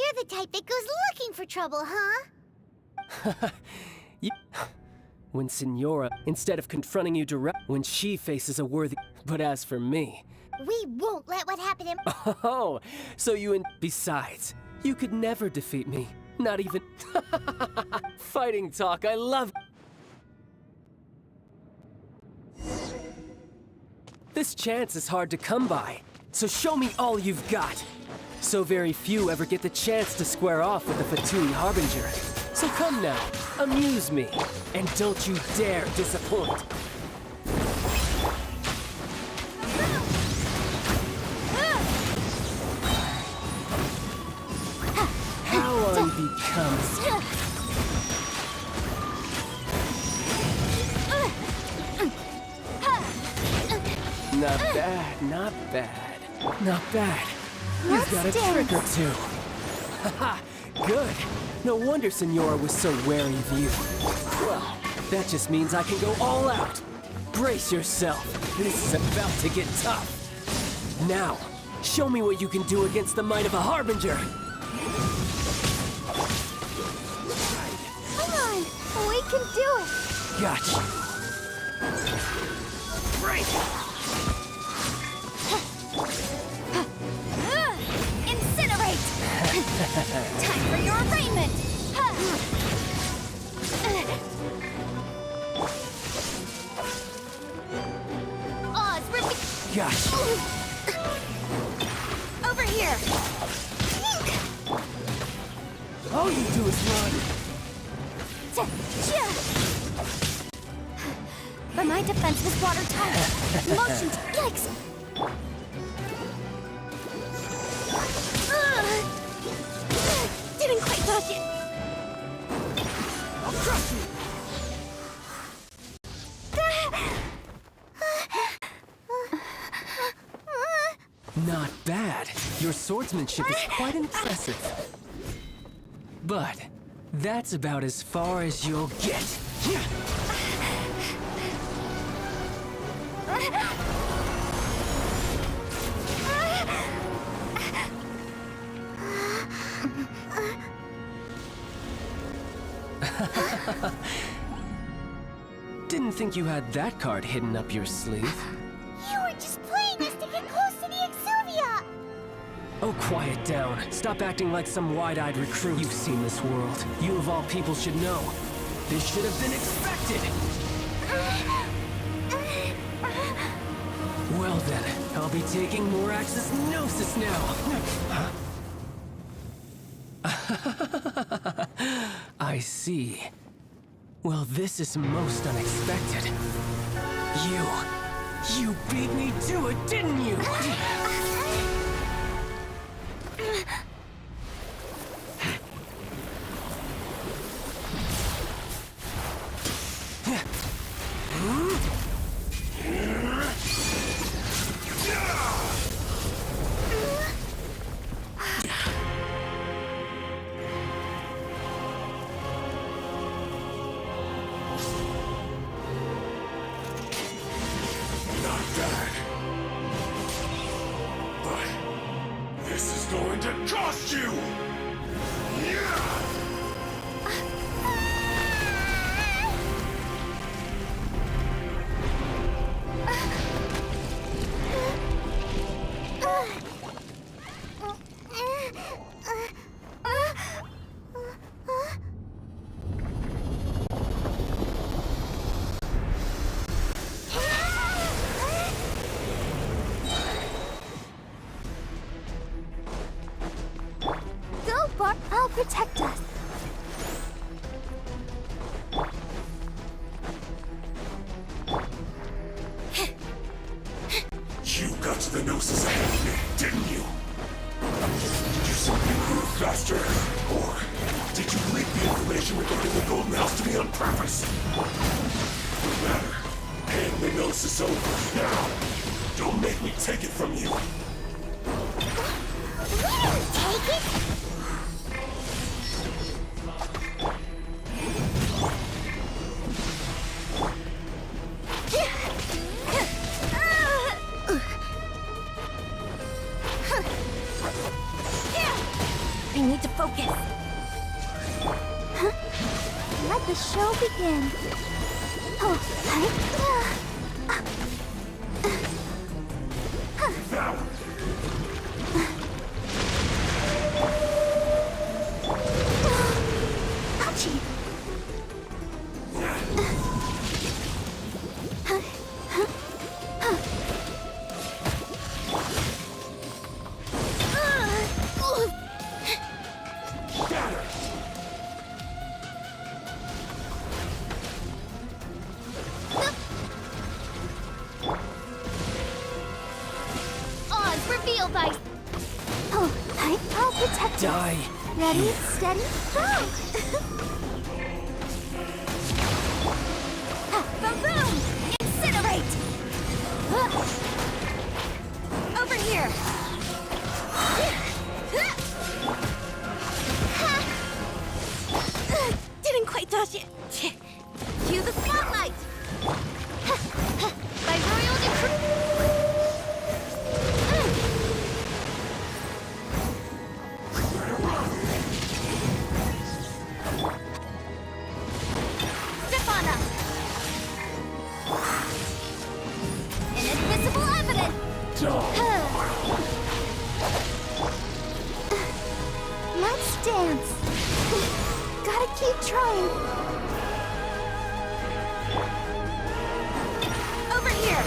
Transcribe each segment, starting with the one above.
you're the type that goes looking for trouble, huh? When Signora, instead of confronting you when she faces a worthy... But as for me... We won't let what happened in... Oh, so Besides, you could never defeat me. Not even... Fighting talk, I love... This chance is hard to come by, so show me all you've got. So very few ever get the chance to square off with the Fatui Harbinger. So come now, amuse me, and don't you dare disappoint. How unbecoming. Not bad, not bad. Not bad. You've got a trick or two. Haha, good. No wonder Signora was so wary of you. Well, that just means I can go all out. Brace yourself. This is about to get tough. Now, show me what you can do against the might of a Harbinger. Come on, we can do it. Gotcha. Break! Incinerate! Time for your arraignment! Oz, Gotcha. over here! All you do is run. But my defense was watertight. Motion to yikes! Didn't quite touch it. I'll crush you. Not bad. Your swordsmanship is quite impressive. But that's about as far as you'll get. Didn't think you had that card hidden up your sleeve. You were just playing us to get close to the Exuvia! Oh, quiet down. Stop acting like some wide-eyed recruit. You've seen this world. You of all people should know. This should have been expected! Well then, I'll be taking more Axis Gnosis now. I see. Well, this is most unexpected. You beat me to it, didn't you? Going to cost you! I'll protect us. You got to the Gnosis ahead of me, didn't you? Did you simply move faster? Or did you leak the information regarding the Golden House to me on purpose? No matter. Hand the Gnosis over now. Don't make me take it from you. We don't take it! I need to focus. Huh? Let the show begin. Oh, Now! Ouchie! Shatter! Oz revealed by... Oh, I'll protect you. Die. Ready, steady, go! Boom! Incinerate! Over here! Didn't quite dodge it. Cue the spotlight! By royal decree... Stefana! Inadmissible evidence! Let's dance. Gotta keep trying. Over here.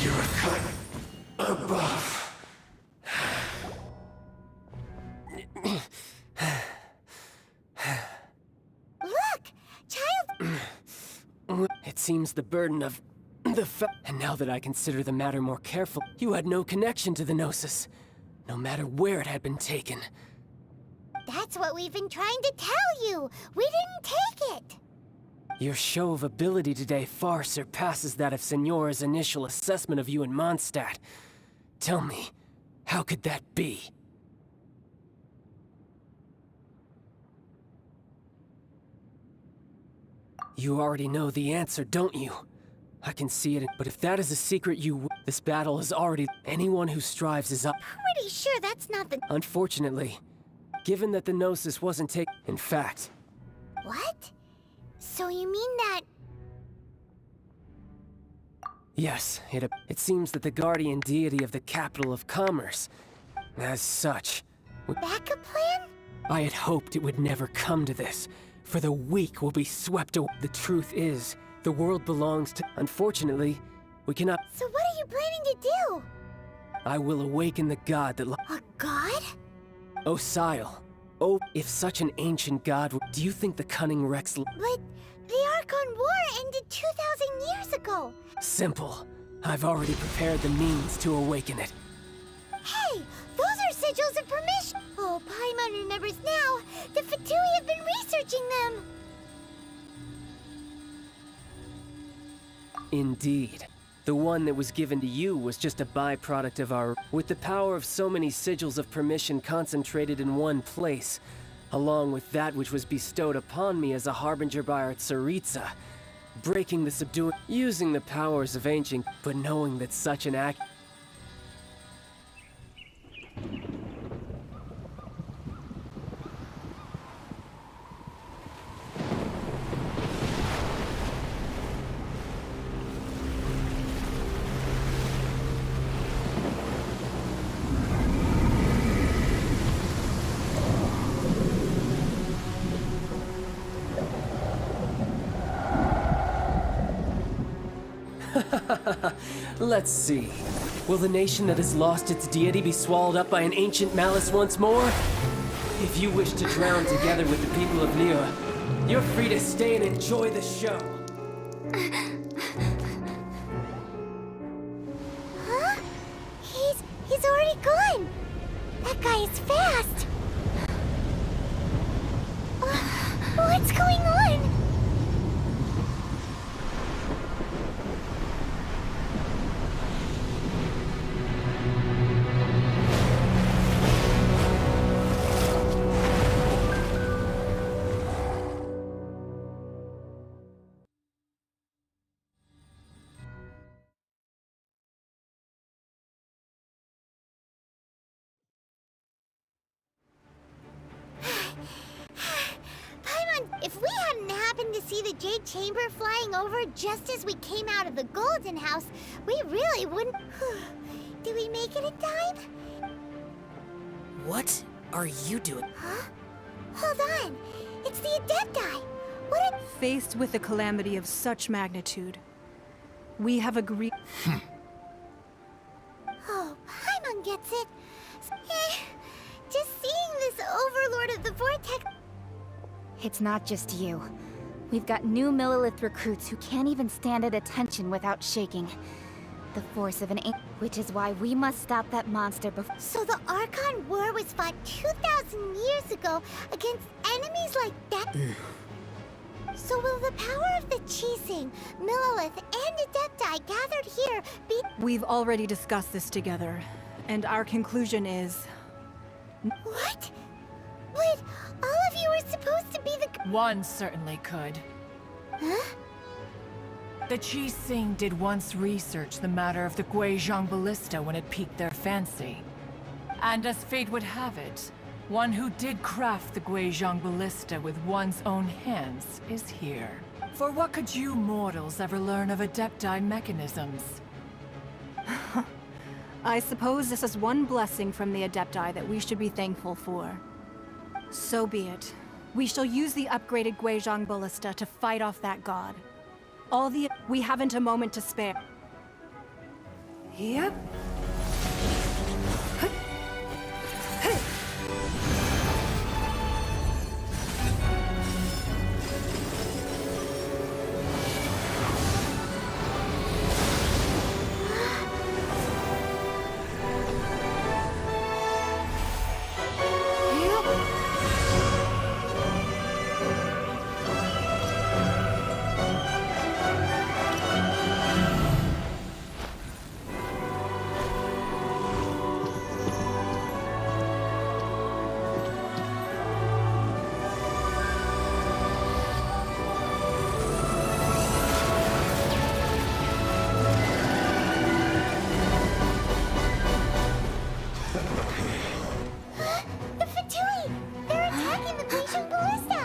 You're a cut above. Look! Child... It seems the burden of the And now that I consider the matter more careful, you had no connection to the Gnosis, no matter where it had been taken. That's what we've been trying to tell you! We didn't take it! Your show of ability today far surpasses that of Signora's initial assessment of you in Mondstadt. Tell me, how could that be? You already know the answer, don't you? I can see it, but if that is a secret this battle is already... Anyone who strives is up... Pretty sure that's not the... Unfortunately, given that the Gnosis wasn't taken... In fact... What? So you mean that... Yes, it seems that the guardian deity of the capital of commerce, as such... Backup plan? I had hoped it would never come to this, for the weak will be swept away. The truth is, the world belongs to... Unfortunately, we cannot... So what are you planning to do? I will awaken the god that... A god? Osile. Oh, if such an ancient god were... Do you think the cunning Rex... But the Archon War ended 2,000 years ago. Simple. I've already prepared the means to awaken it. Hey, those are sigils of permission. Oh, Paimon remembers now. The Fatui have been researching them. Indeed. The one that was given to you was just a byproduct of our... With the power of so many sigils of permission concentrated in one place, along with that which was bestowed upon me as a harbinger by our Tsaritsa, breaking the subduing... Using the powers of ancient... But knowing that such an act... Let's see. Will the nation that has lost its deity be swallowed up by an ancient malice once more? If you wish to drown together with the people of Nira, you're free to stay and enjoy the show. Huh? He's already gone. That guy is fast. What's going on? jade chamber flying over just as we came out of the Golden House, we really wouldn't... Did we make it in time? What are you doing? Huh? Hold on. It's the Adepti. What a... Faced with a calamity of such magnitude, we have agreed... Oh, Paimon gets it. Just seeing this Overlord of the Vortex... It's not just you. We've got new Millilith recruits who can't even stand at attention without shaking. The force of an ink, which is why we must stop that monster before... So the Archon War was fought 2,000 years ago against enemies like that? So will the power of the Chising, Millilith, and Adepti gathered here be... We've already discussed this together, and our conclusion is... What? But all of you were supposed to be the... One certainly could. Huh? The Chising did once research the matter of the Guizhong Ballista when it piqued their fancy. And as fate would have it, one who did craft the Guizhong Ballista with one's own hands is here. For what could you mortals ever learn of Adepti mechanisms? I suppose this is one blessing from the Adepti that we should be thankful for. So be it. We shall use the upgraded Guizhong Ballista to fight off that god. We haven't a moment to spare. Yep. The Fatui! They're attacking the Guizhong Ballista!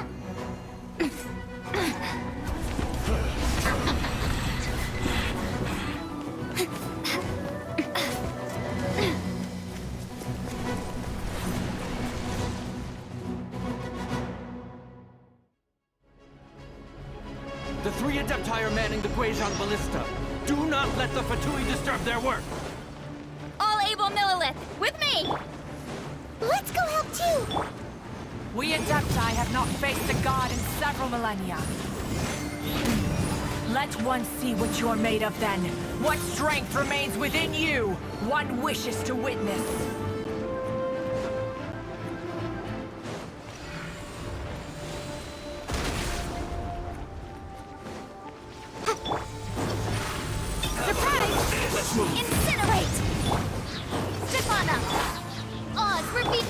The three Adepti are manning the Guizhong Ballista. Do not let the Fatui disturb their work! All able Millilith, with me! Let's go help too! We Adepti have not faced a god in several millennia. Let one see what you're made of then. What strength remains within you, one wishes to witness. Surprise! Let's move! Incinerate! Step on them! Oz, repeat!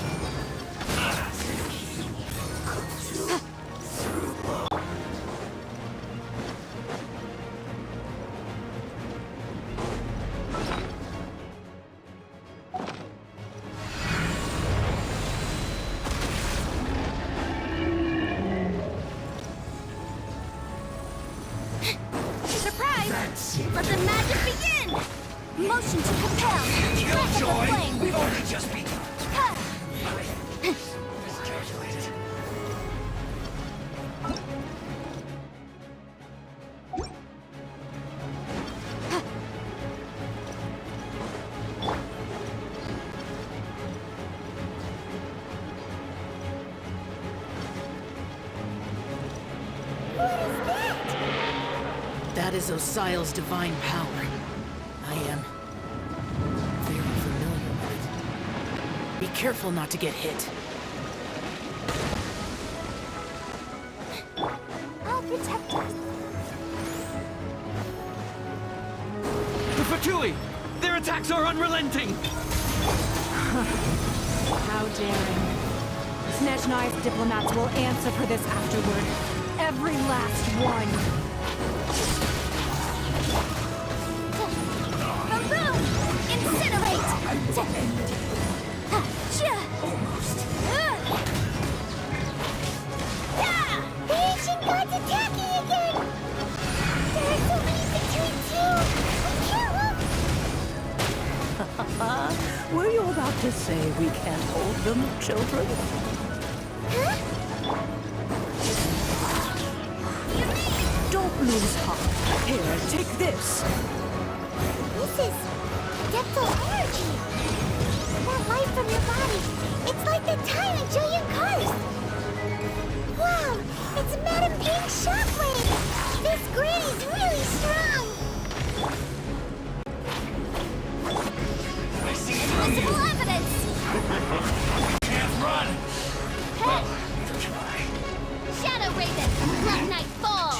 Surprise! Let the magic begin! Motion to compel! Breath of the flame! We've already just begun. Ha! Miscalculated. What is that? That is Osial's divine power. I am very familiar with it. Be careful not to get hit. I'll protect us. The Fatui! Their attacks are unrelenting! How daring. Snezhnai's diplomats will answer for this afterward. Every last one. Boom! Incinerate! Almost. The ancient god's attacking again! Were you about to say we can't hold them, children? Don't lose heart. Here, take this. This is Deptal energy. That light from your body. It's like the time in Julian Cars. Wow, it's Madame Pink Shockwave. This granny's really strong. Invisible evidence. Can't run! Shadow Raven, let night fall.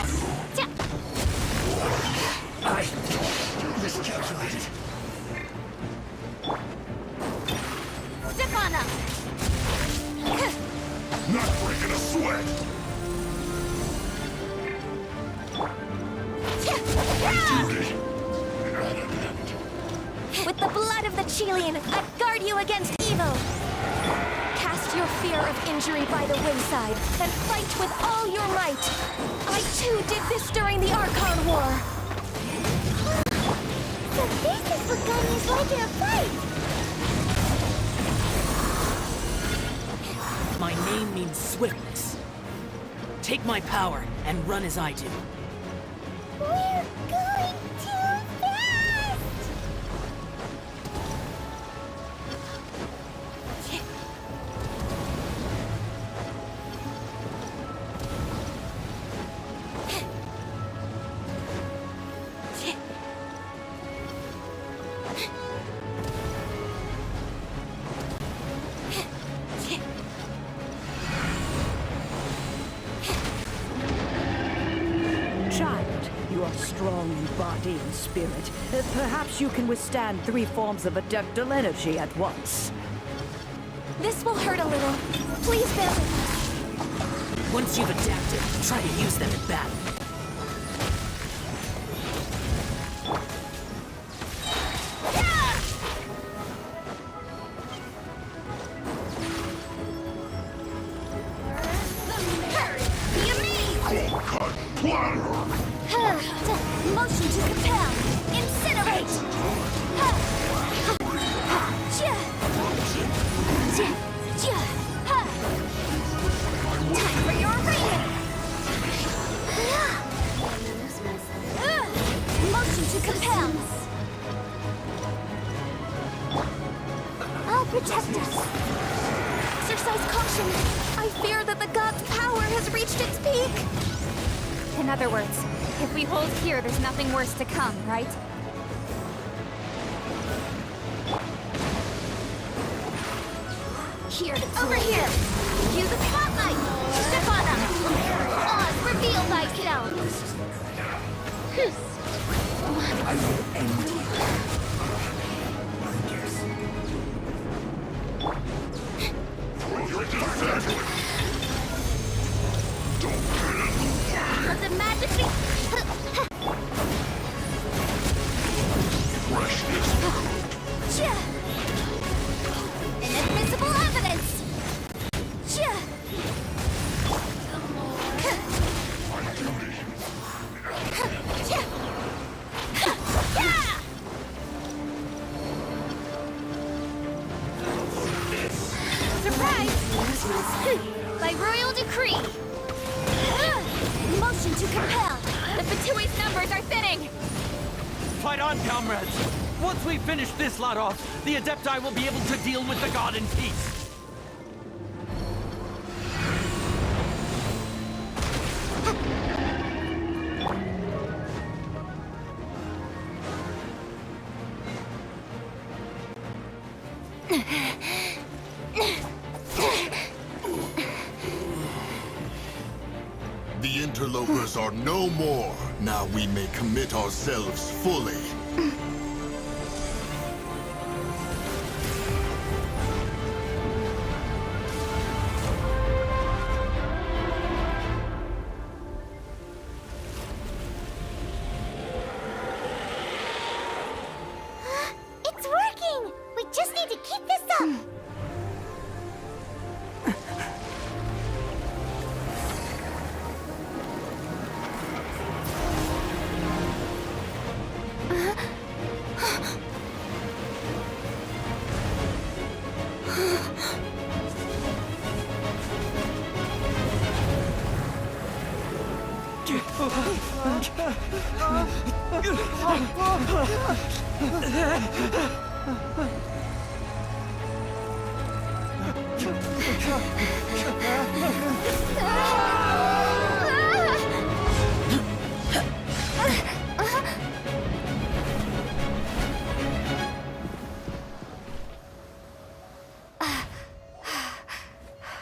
I miscalculated. Step on up. Not breaking a sweat! Duty at an end. With the blood of the Chilean, I guard you against evil. Cast your fear of injury by the wayside, and fight with all your might. I too did this during the Archon War. So this is what Ganya's like in a fight. My name means swiftness. Take my power and run as I do. We're going too fast! Child, you are strong in body and spirit. Perhaps you can withstand 3 forms of adeptal energy at once. This will hurt a little. Please bear with us. Once you've adapted, try to use them in battle. Cut platter! Motion to compel. Incinerate. Time for your raiment. Motion to compel. I'll protect us. Exercise caution. I fear that the god's power has reached its peak. In other words, if we hold here, there's nothing worse to come, right? Here, over here. Cue the spotlight. Step on up. Oz, reveal thyself. I will end you. You're pathetic! Don't get in the way! Let the magic be... Freshness proved. Inadmissible evidence. My duty. Surprise! By royal decree. Motion to compel. The Fatui's numbers are thinning. Fight on, comrades! Once we finish this lot off, the Adepti will be able to deal with the god in peace. The interlopers are no more. Now we may commit ourselves fully. It's working! We just need to keep this up!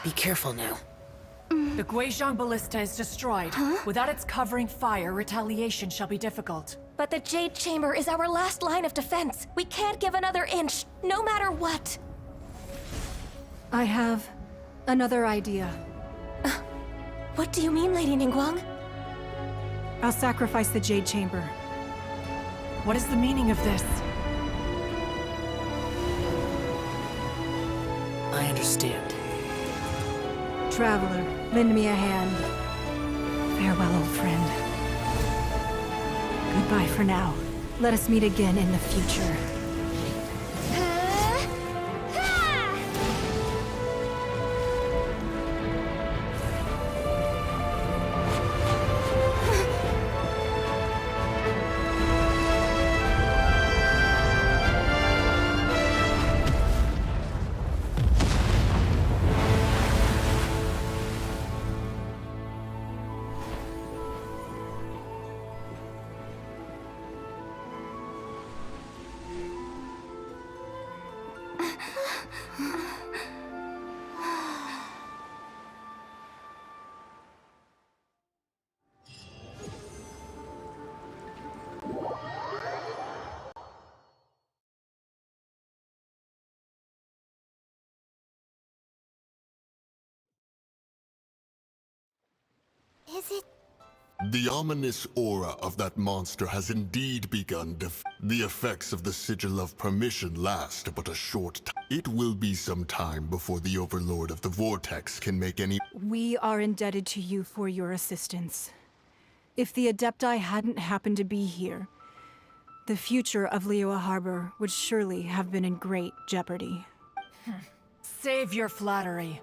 Be careful now. The Guizhong Ballista is destroyed. Without its covering fire, retaliation shall be difficult. But the Jade Chamber is our last line of defense. We can't give another inch, no matter what. I have another idea. What do you mean, Lady Ningguang? I'll sacrifice the Jade Chamber. What is the meaning of this? I understand. Traveler, lend me a hand. Farewell, old friend. Goodbye for now. Let us meet again in the future. Is it? The ominous aura of that monster has indeed begun to... The effects of the Sigil of Permission last but a short time. It will be some time before the Overlord of the Vortex can make any... We are indebted to you for your assistance. If the Adepti hadn't happened to be here, the future of Liyue Harbor would surely have been in great jeopardy. Save your flattery.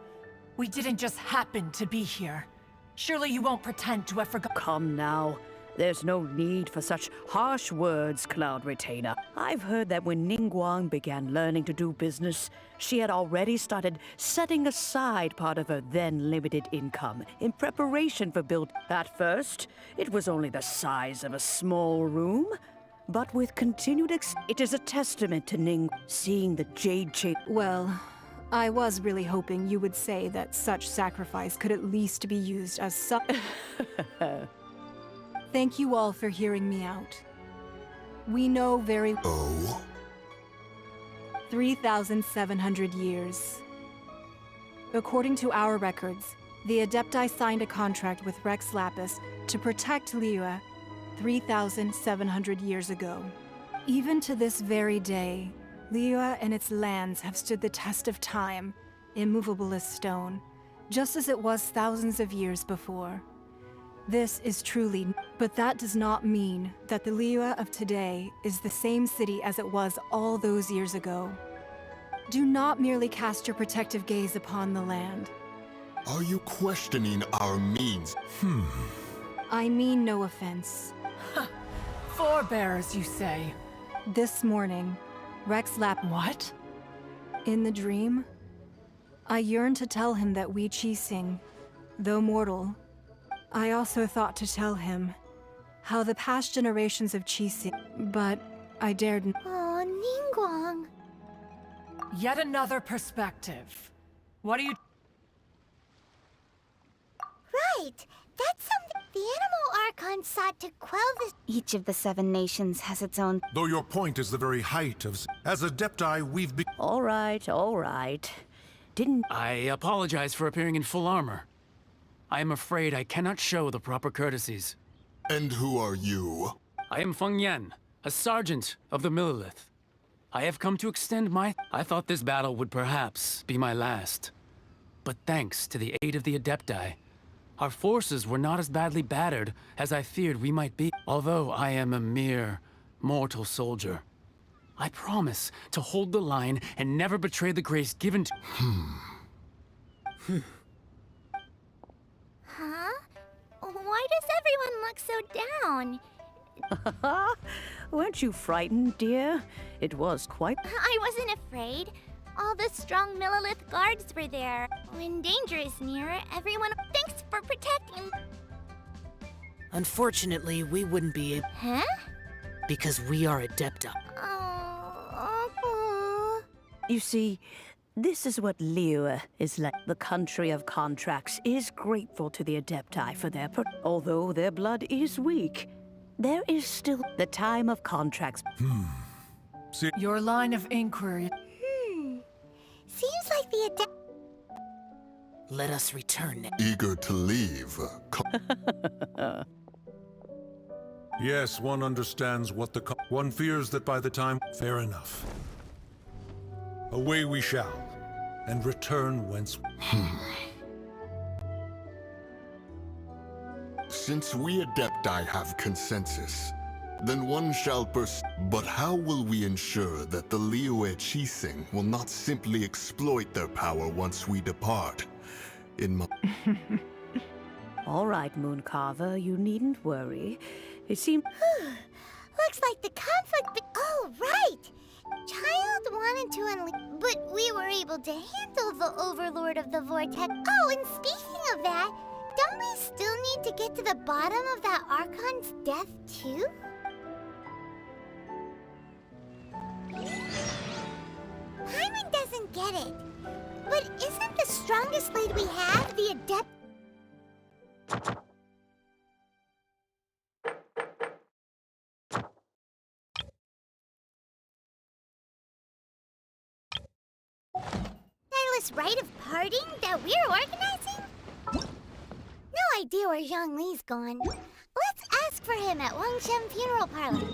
We didn't just happen to be here. Surely you won't pretend to have forgotten. Come now. There's no need for such harsh words, Cloud Retainer. I've heard that when Ningguang began learning to do business, she had already started setting aside part of her then limited income in preparation for build. At first, it was only the size of a small room, but with continued it is a testament to Ning seeing the Jade Chain. Well, I was really hoping you would say that such sacrifice could at least be used as Thank you all for hearing me out. We know very... Oh? 3,700 years. According to our records, the Adepti signed a contract with Rex Lapis to protect Liyue 3,700 years ago. Even to this very day, Liyue and its lands have stood the test of time, immovable as stone, just as it was thousands of years before. This is truly, but that does not mean that the Liyue of today is the same city as it was all those years ago. Do not merely cast your protective gaze upon the land. Are you questioning our means? I mean no offense. Forebears, you say? This morning, Rex Lap... What? In the dream, I yearned to tell him that we Qixing, though mortal, I also thought to tell him how the past generations of Qixing, but I dared n- Oh, Ningguang. Yet another perspective. What are you... Right. That's something the Animal Archon sought to quell the... Each of the 7 nations has its own... Though your point is the very height of... As Adepti, we've been... All right. Didn't... I apologize for appearing in full armor. I am afraid I cannot show the proper courtesies. And who are you? I am Feng Yan, a sergeant of the Millelith. I have come to extend my... I thought this battle would perhaps be my last. But thanks to the aid of the Adepti, our forces were not as badly battered as I feared we might be. Although I am a mere mortal soldier, I promise to hold the line and never betray the grace given to... Huh? Why does everyone look so down? Weren't you frightened, dear? It was quite... I wasn't afraid. All the strong Millelith guards were there. When danger is near, everyone thanks for protecting. Unfortunately, we wouldn't be able... Huh? Because we are Adepti. Oh. You see, this is what Liyue is like. The country of contracts is grateful to the Adepti for their... Although their blood is weak, there is still the time of contracts. Your line of inquiry. Seems like the Let us return. Eager to leave. Yes, one understands what the... One fears that by the time... Fair enough. Away we shall, and return whence... Since we Adepti have consensus, then one shall But how will we ensure that the Liyue Qixing will not simply exploit their power once we depart? In my... All right, Mooncarver, you needn't worry. It seems... Looks like the conflict. Oh, right! Child wanted to unleash, but we were able to handle the Overlord of the Vortex. Oh, and speaking of that, don't we still need to get to the bottom of that Archon's death, too? Paimon doesn't get it. But isn't the strongest lead we have the Adept? Tireless rite of parting that we're organizing? No idea where Zhongli's gone. Let's ask for him at Wangshen Funeral Parlor.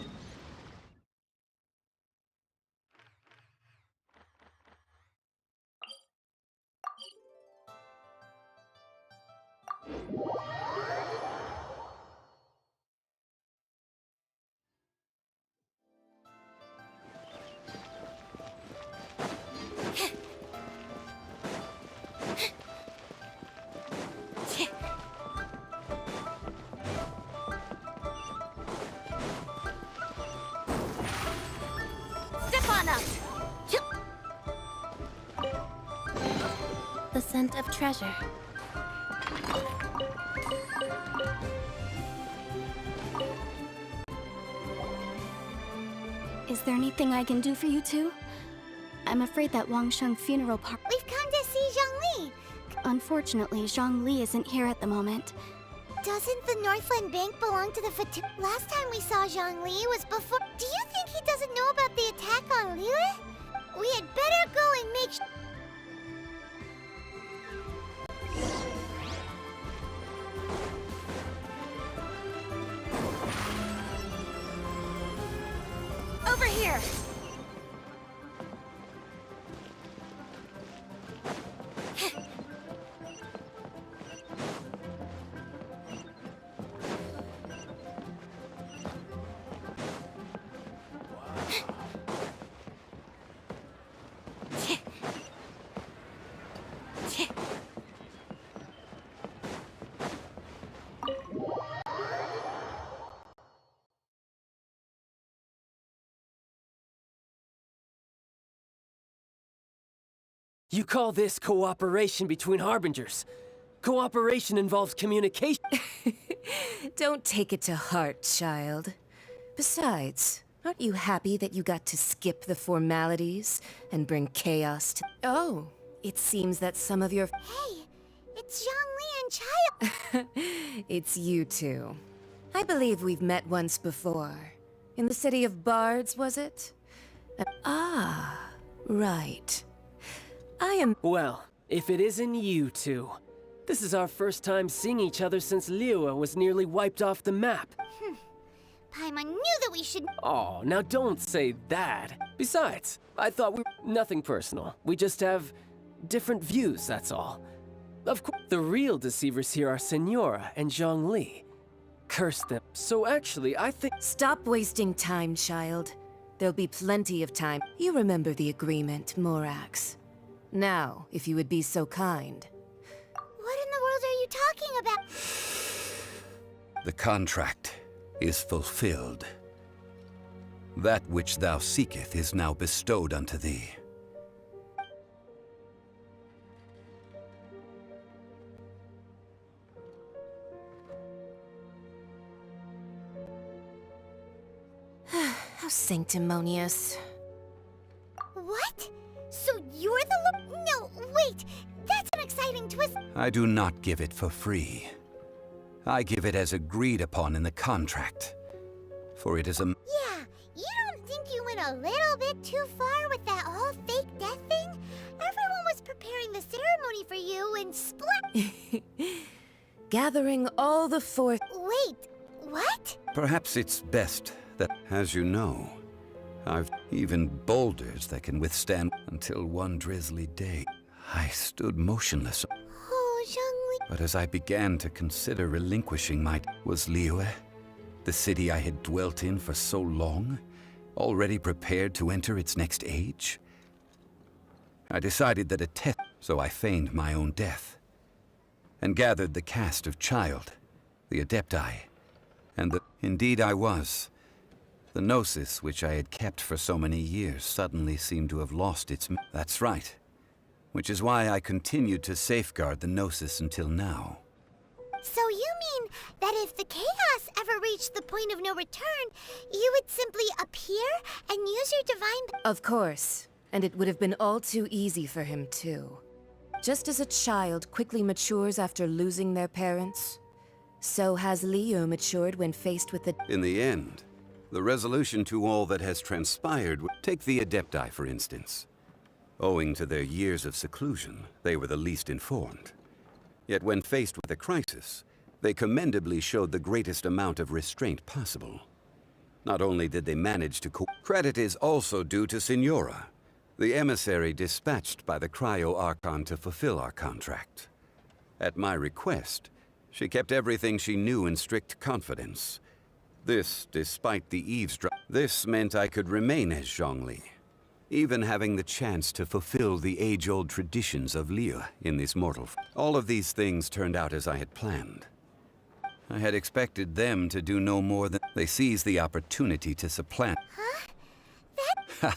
Step on up! The scent of treasure. Is there anything I can do for you two? I'm afraid that Wangsheng Funeral Park... We've come to see Zhongli. Unfortunately, Zhongli isn't here at the moment. Doesn't the Northland Bank belong to the Last time we saw Zhongli was before... Do you think he doesn't know about the attack on Liyue? We had better go and make Over here! You call this cooperation between Harbingers? Cooperation involves communication. Don't take it to heart, child. Besides, aren't you happy that you got to skip the formalities and bring chaos to... Oh, it seems that some of your... Hey, it's Zhongli and Child. It's you two. I believe we've met once before. In the city of Bards, was it? Ah, right. I am... Well, if it isn't you two. This is our first time seeing each other since Liyue was nearly wiped off the map. Paimon knew that we should... Oh, now don't say that. Besides, I thought we... Nothing personal. We just have different views, that's all. Of course, the real deceivers here are Senora and Zhongli. Curse them. So actually, I think... Stop wasting time, child. There'll be plenty of time. You remember the agreement, Morax. Now, if you would be so kind. What in the world are you talking about? The contract is fulfilled. That which thou seeketh is now bestowed unto thee. How sanctimonious. What? So you're the No, wait! That's an exciting twist! I do not give it for free. I give it as agreed upon in the contract. For it is a... Yeah, you don't think you went a little bit too far with that whole fake death thing? Everyone was preparing the ceremony for you and splat... Gathering all the force... Wait, what? Perhaps it's best that, as you know, I've even boulders that can withstand until one drizzly day. I stood motionless. Oh, Zhongli... But as I began to consider relinquishing was Liyue, the city I had dwelt in for so long, already prepared to enter its next age? I decided that a test, so I feigned my own death, and gathered the cast of Childe, the Adepti, and indeed I was. The Gnosis, which I had kept for so many years, suddenly seemed to have lost its... That's right. Which is why I continued to safeguard the Gnosis until now. So you mean that if the chaos ever reached the point of no return, you would simply appear and use your divine... Of course. And it would have been all too easy for him, too. Just as a child quickly matures after losing their parents, so has Liyue matured when faced with the... In the end, the resolution to all that has transpired... Take the Adepti, for instance. Owing to their years of seclusion, they were the least informed. Yet when faced with a crisis, they commendably showed the greatest amount of restraint possible. Not only did they manage to credit is also due to Signora, the emissary dispatched by the Cryo-Archon to fulfill our contract. At my request, she kept everything she knew in strict confidence. This, despite the eavesdrop. This meant I could remain as Zhongli, even having the chance to fulfill the age-old traditions of Liyue in this mortal. All of these things turned out as I had planned. I had expected them to do no more than... They seized the opportunity to supplant... Huh?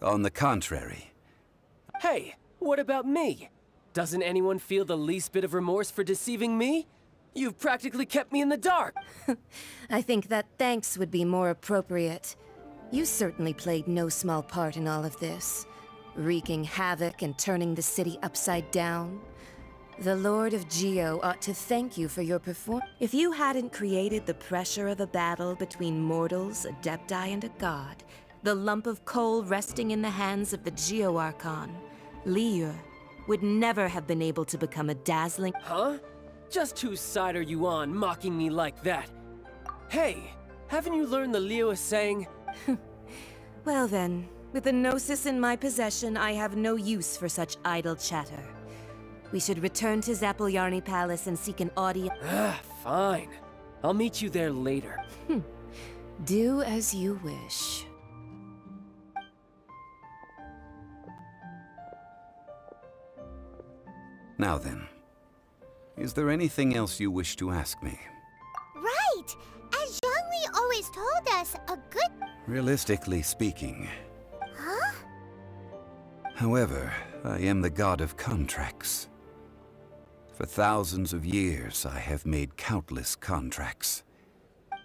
On the contrary. Hey, what about me? Doesn't anyone feel the least bit of remorse for deceiving me? You've practically kept me in the dark. I think that thanks would be more appropriate. You certainly played no small part in all of this, wreaking havoc and turning the city upside down. The Lord of Geo ought to thank you for your performance. If you hadn't created the pressure of a battle between mortals, Adepti, and a god, the lump of coal resting in the hands of the Geo-Archon, Liyue, would never have been able to become a dazzling... Huh? Just whose side are you on, mocking me like that? Hey, haven't you learned the Liyue saying... Well then, with the Gnosis in my possession, I have no use for such idle chatter. We should return to Zapoljarny Palace and seek an audience. Fine. I'll meet you there later. Do as you wish. Now then, is there anything else you wish to ask me? Right! As Zhongli always told us, a good... Realistically speaking. Huh? However, I am the god of contracts. For thousands of years, I have made countless contracts.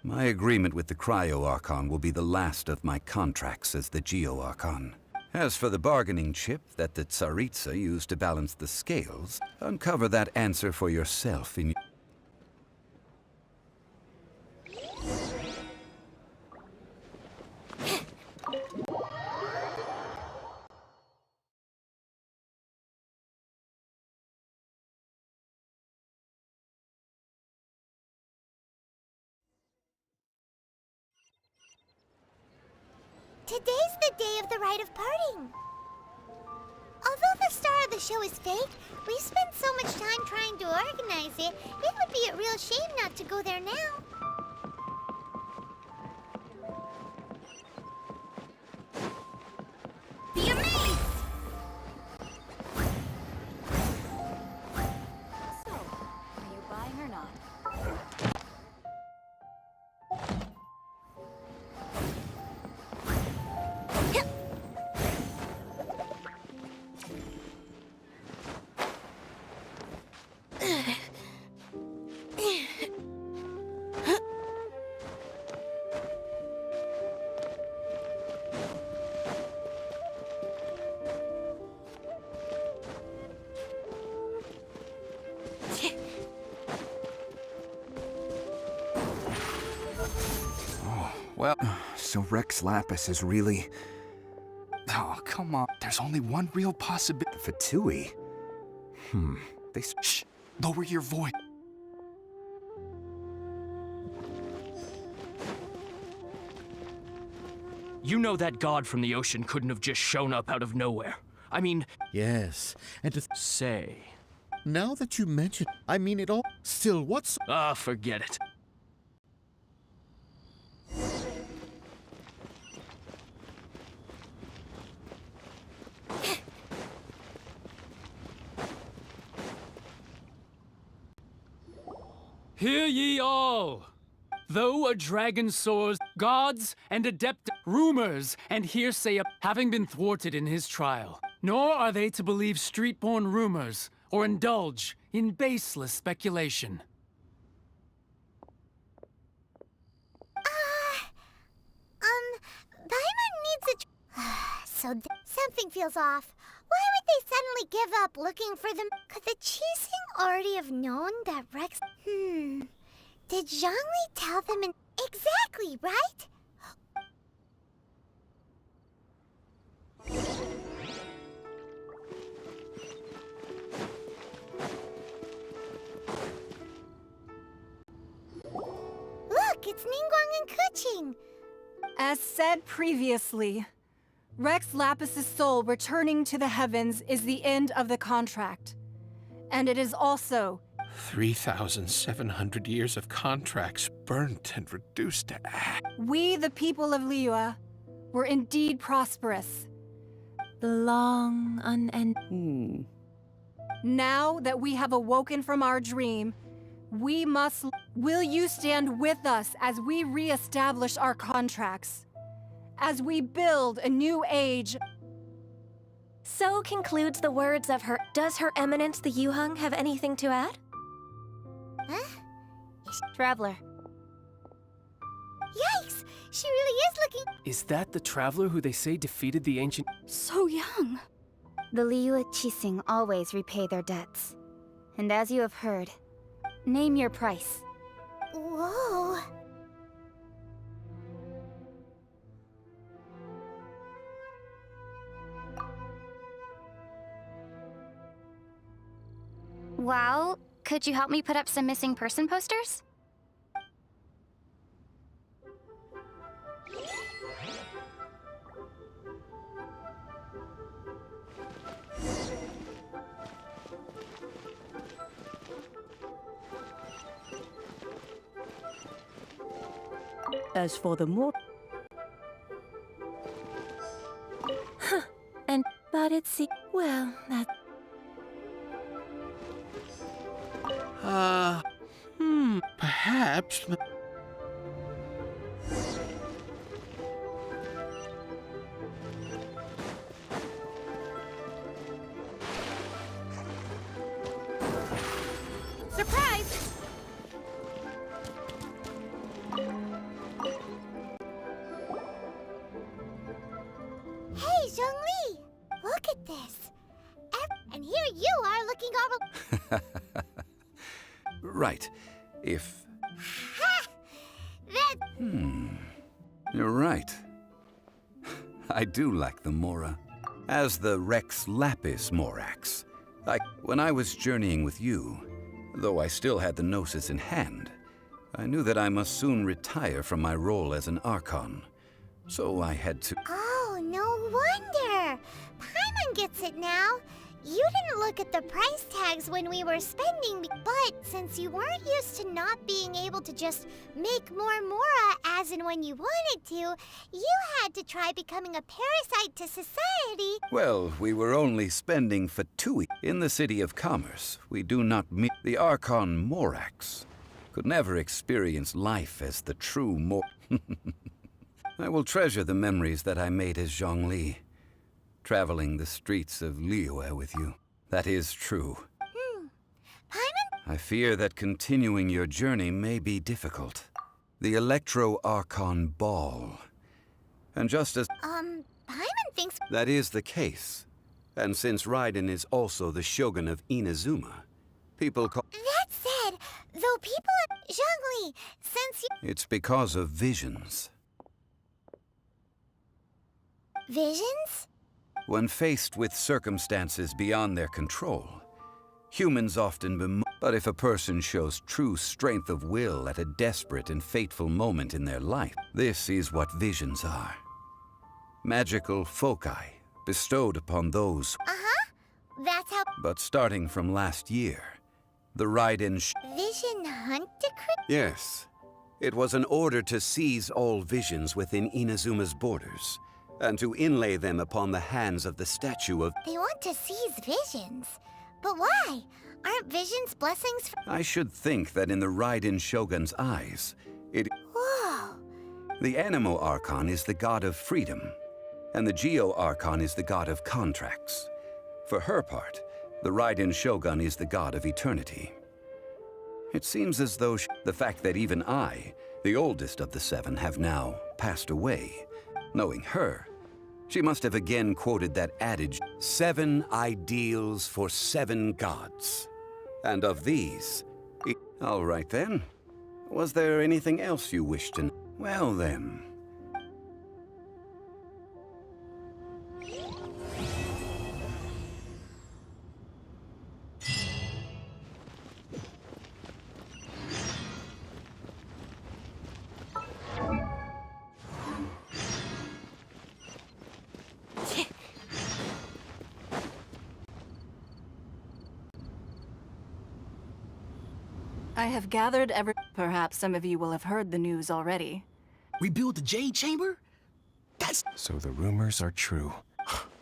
My agreement with the Cryo-Archon will be the last of my contracts as the Geo-Archon. As for the bargaining chip that the Tsaritsa used to balance the scales, uncover that answer for yourself in... Today's the day of the rite of parting. Although the star of the show is fake, we spent so much time trying to organize it, it would be a real shame not to go there now. Be amazed! So, are you buying or not? Well, so Rex Lapis is really... Oh, come on. There's only one real possibility. Fatui? Shh! Lower your voice. You know that god from the ocean couldn't have just shown up out of nowhere. I mean... Yes, and to say... Now that you mention, I mean it all. Still, what's... Ah, forget it. Hear ye all! Though a dragon soars, gods and adept rumors and hearsay having been thwarted in his trial, nor are they to believe street-born rumors or indulge in baseless speculation. Paimon needs a... something feels off. Why would they suddenly give up looking for them? Could the Qixing already have known that Rex... Did Zhongli tell them in... Exactly, right? Look, it's Ningguang and Keqing. As said previously, Rex Lapis's soul returning to the heavens is the end of the contract. And it is also... 3,700 years of contracts burnt and reduced to ash. We, the people of Liyue, were indeed prosperous. The long, unending... Now that we have awoken from our dream, we must... Will you stand with us as we re-establish our contracts? As we build a new age... So concludes the words of her... Does Her Eminence the Yuheng have anything to add? Huh? Traveler. Yikes! She really is looking... Is that the traveler who they say defeated the ancient... So young. The Liyue Qixing always repay their debts. And as you have heard, name your price. Whoa... Well, could you help me put up some missing person posters? As for the more... But it's... Well, that... Perhaps... Surprise! Hey, Zhongli! Look at this! And here you are looking all... Right. If... Ha! That... You're right. I do like the Mora. As the Rex Lapis Morax. When I was journeying with you, though I still had the Gnosis in hand, I knew that I must soon retire from my role as an Archon. So I had to... Oh, no wonder! Paimon gets it now. You didn't look at the price tags when we were spending, but since you weren't used to not being able to just make more Mora as and when you wanted to, you had to try becoming a parasite to society. Well, we were only spending Fatui. In the City of Commerce, we do not meet the Archon Morax. Could never experience life as the true I will treasure the memories that I made as Zhongli. Traveling the streets of Liyue with you. That is true. Paimon? I fear that continuing your journey may be difficult. The Electro-Archon Ball. And just as... Paimon thinks... That is the case. And since Raiden is also the Shogun of Inazuma, people call... That said, though people... Zhongli, since you... It's because of visions. Visions? When faced with circumstances beyond their control, humans often but if a person shows true strength of will at a desperate and fateful moment in their life, this is what visions are. Magical foci bestowed upon those. That's how But starting from last year, the Raiden Vision Hunt Decree? Yes. It was an order to seize all visions within Inazuma's borders, and to inlay them upon the hands of the statue of... They want to seize visions. But why? Aren't visions blessings for... I should think that in the Raiden Shogun's eyes, it... Whoa! The Anemo Archon is the god of freedom, and the Geo Archon is the god of contracts. For her part, the Raiden Shogun is the god of eternity. It seems as though the fact that even I, the oldest of the seven, have now passed away, knowing her, she must have again quoted that adage, 7 ideals for 7 gods. And of these... All right then. Was there anything else you wished to know? Well then... I have gathered Perhaps some of you will have heard the news already. Rebuild the Jade Chamber? That's... So the rumors are true.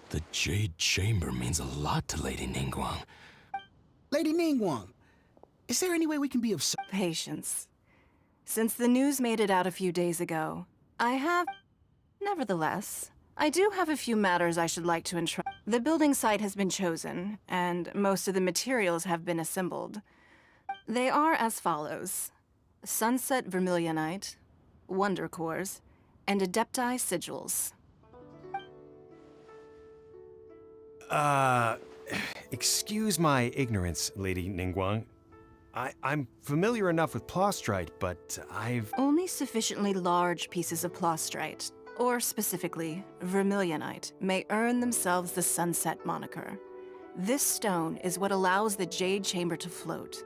The Jade Chamber means a lot to Lady Ningguang. Lady Ningguang, is there any way we can be of... Patience. Since the news made it out a few days ago, I have... Nevertheless, I do have a few matters I should like to entrust. The building site has been chosen, and most of the materials have been assembled. They are as follows: Sunset Vermilionite, Wonder Cores, and Adepti Sigils. Excuse my ignorance, Lady Ningguang. I'm familiar enough with Plostrite, but I've... Only sufficiently large pieces of Plostrite, or specifically, Vermilionite, may earn themselves the Sunset moniker. This stone is what allows the Jade Chamber to float.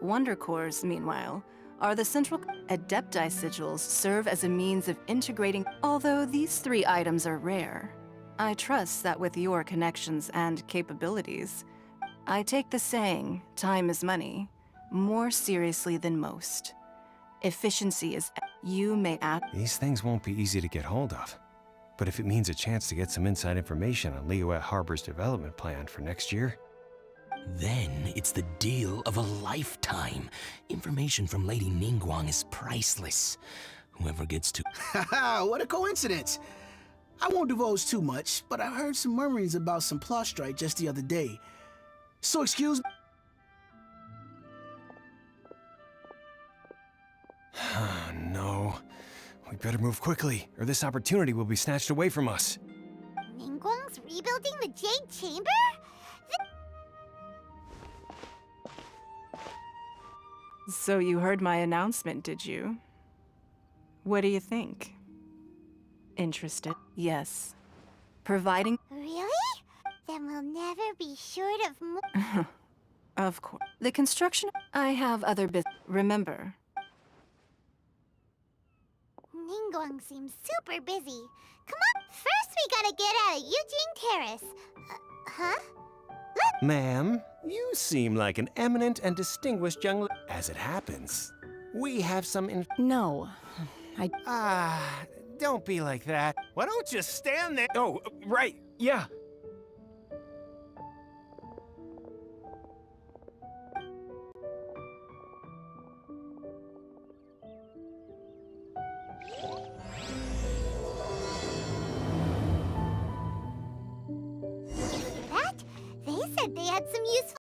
Wonder Cores, meanwhile, are the central... Adepti Sigils serve as a means of integrating... Although these 3 items are rare, I trust that with your connections and capabilities, I take the saying, time is money, more seriously than most. Efficiency is... You may act... These things won't be easy to get hold of. But if it means a chance to get some inside information on Liyue Harbor's development plan for next year... Then it's the deal of a lifetime. Information from Lady Ningguang is priceless. Whoever gets to... Haha, what a coincidence! I won't divulge too much, but I heard some murmurings about some Plostrite just the other day. So excuse me... No. We better move quickly, or this opportunity will be snatched away from us. Ningguang's rebuilding the Jade Chamber? So you heard my announcement, did you? What do you think? Interested? Yes. Providing... Really? Then we'll never be short of more... Of course. The construction... I have other business... Remember. Ningguang seems super busy. Come on, first we gotta get out of Eugene Terrace. Huh? Ma'am, you seem like an eminent and distinguished young... As it happens, we have some No. don't be like that. Why don't you stand there? Oh, right, yeah.